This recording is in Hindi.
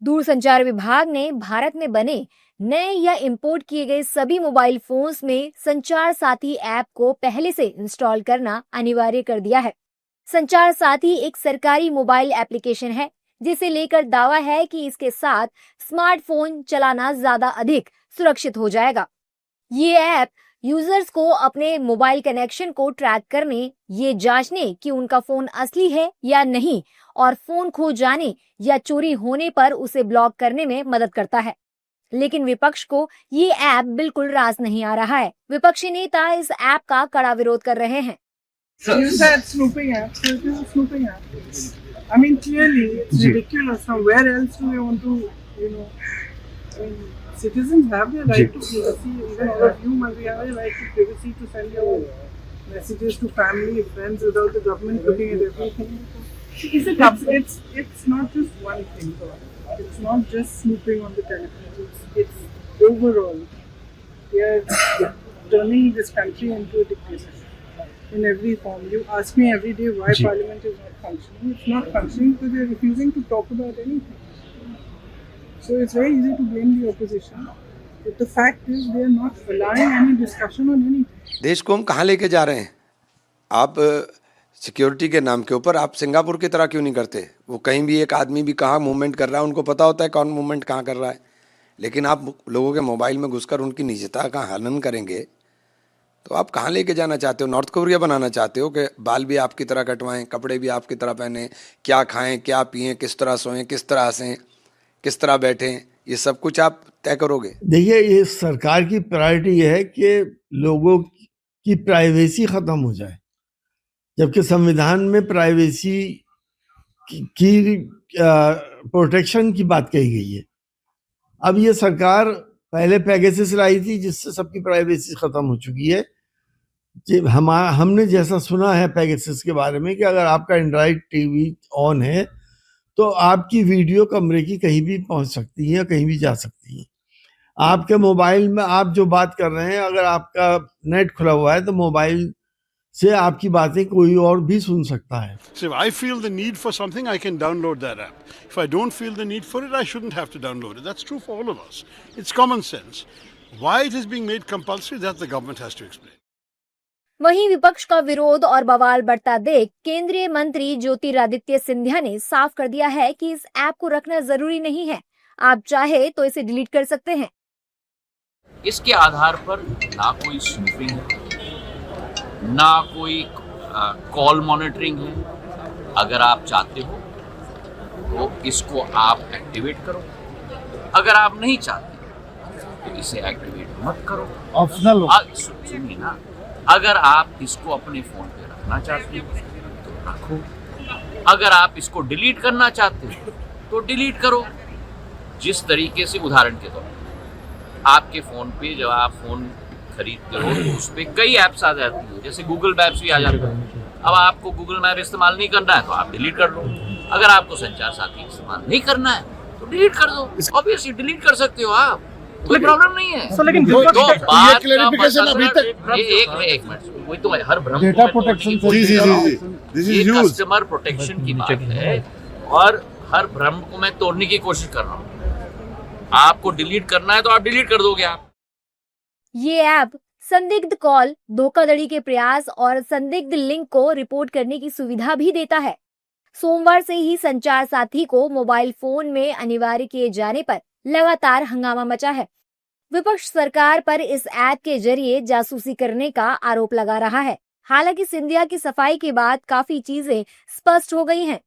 दूरसंचार विभाग ने भारत में बने नए या इंपोर्ट किए गए सभी मोबाइल फोन्स में संचार साथी ऐप को पहले से इंस्टॉल करना अनिवार्य कर दिया है। संचार साथी एक सरकारी मोबाइल एप्लीकेशन है जिसे लेकर दावा है कि इसके साथ स्मार्टफोन चलाना ज्यादा अधिक सुरक्षित हो जाएगा। ये ऐप यूजर्स को अपने मोबाइल कनेक्शन को ट्रैक करने, ये जांचने कि उनका फोन असली है या नहीं और फोन खो जाने या चोरी होने पर उसे ब्लॉक करने में मदद करता है। लेकिन विपक्ष को ये ऐप बिल्कुल रास नहीं आ रहा है। विपक्षी नेता इस ऐप का कड़ा विरोध कर रहे हैं। You said snooping app, so it is a snooping app. I mean, clearly, it's ridiculous. Now, where else do they want to, I mean, citizens have their right to privacy. Even all of you must have a right to privacy to send your messages to family, friends without the government looking at everything. It's not just one thing. It's not just snooping on the telephone. It's overall. They are turning this country into a dictatorship. In every form. You ask me every day why Parliament is not functioning. It's not functioning because they are refusing to talk about anything. So it's very easy to blame the opposition. But the fact is they are not allowing any discussion on anything. देश को हम कहाँ लेके जा रहे हैं? आप सिक्योरिटी के नाम के ऊपर आप सिंगापुर की तरह क्यों नहीं करते? वो कहीं भी एक आदमी भी कहाँ मूवमेंट कर रहा है उनको पता होता है कौन मूवमेंट कहाँ कर रहा है, लेकिन आप लोगों के मोबाइल में घुसकर उनकी निजता का हनन करेंगे तो आप कहाँ लेके जाना चाहते हो? नॉर्थ कोरिया बनाना चाहते हो कि बाल भी आपकी तरह कटवाएं, कपड़े भी आपकी तरह पहने, क्या खाएं, क्या पिएं, किस तरह सोएं, किस तरह हंसें, किस तरह बैठें, ये सब कुछ आप तय करोगे? देखिए, ये सरकार की प्रायोरिटी ये है कि लोगों की प्राइवेसी खत्म हो जाए, जबकि संविधान में प्राइवेसी की प्रोटेक्शन की बात कही गई है। अब ये सरकार पहले पेगासस लाई थी जिससे सबकी प्राइवेसी खत्म हो चुकी है। हमने जैसा सुना है पेगासस के बारे में कि अगर आपका एंड्रॉइड टीवी ऑन है तो आपकी वीडियो कमरे की कहीं भी पहुंच सकती है, कहीं भी जा सकती है। आपके मोबाइल में आप जो बात कर रहे हैं, अगर आपका नेट खुला हुआ है तो मोबाइल से आपकी बातें कोई और भी सुन सकता है। So if I feel the need for something, I can download that app. If I don't feel the need for it, I shouldn't have to download it. That's true for all of us. It's common sense. Why it is being made compulsory, that the government has to explain. वहीं विपक्ष का विरोध और बवाल बढ़ता देख केंद्रीय मंत्री ज्योतिरादित्य सिंधिया ने साफ कर दिया है कि इस ऐप को रखना जरूरी नहीं है, आप चाहे तो इसे डिलीट कर सकते हैं। इसके आधार पर ना कोई स्नूपिंग है, ना कोई कॉल मॉनिटरिंग है। अगर आप चाहते हो तो इसको आप एक्टिवेट करो, अगर आप नहीं चाहते तो इसे एक्टिवेट मत करो, ऑप्शनल हो। सुनिए ना, अगर आप इसको अपने फोन पे रखना चाहते हो तो रखो, अगर आप इसको डिलीट करना चाहते हो तो डिलीट करो। जिस तरीके से, उदाहरण के तौर पर आपके फोन पे जब आप फोन खरीदते हो तो उस पर कई ऐप्स आ जाती है, जैसे गूगल मैप्स भी आ जाता है। अब आपको गूगल मैप इस्तेमाल नहीं करना है तो आप डिलीट कर लो। अगर आपको संचार साथी इस्तेमाल नहीं करना है तो डिलीट कर दो। ऑब्वियसली डिलीट कर सकते हो आप, कोई प्रॉब्लम नहीं है। लेकिन तो बात क्लेरिफिकेशन अभी तक एक मिनट, वही तो हर भ्रम डेटा प्रोटेक्शन, ये कस्टमर प्रोटेक्शन की बात है और हर भ्रम को मैं तोड़ने की कोशिश कर रहा हूँ। आपको डिलीट करना है तो आप डिलीट कर दोगे। आप ये ऐप संदिग्ध कॉल, धोखाधड़ी के प्रयास और संदिग्ध लिंक को रिपोर्ट करने की सुविधा भी देता है। सोमवार से ही संचार साथी को मोबाइल फोन में अनिवार्य किए जाने पर लगातार हंगामा मचा है। विपक्ष सरकार पर इस ऐप के जरिए जासूसी करने का आरोप लगा रहा है। हालांकि सिंधिया की सफाई के बाद काफी चीजें स्पष्ट हो गई हैं।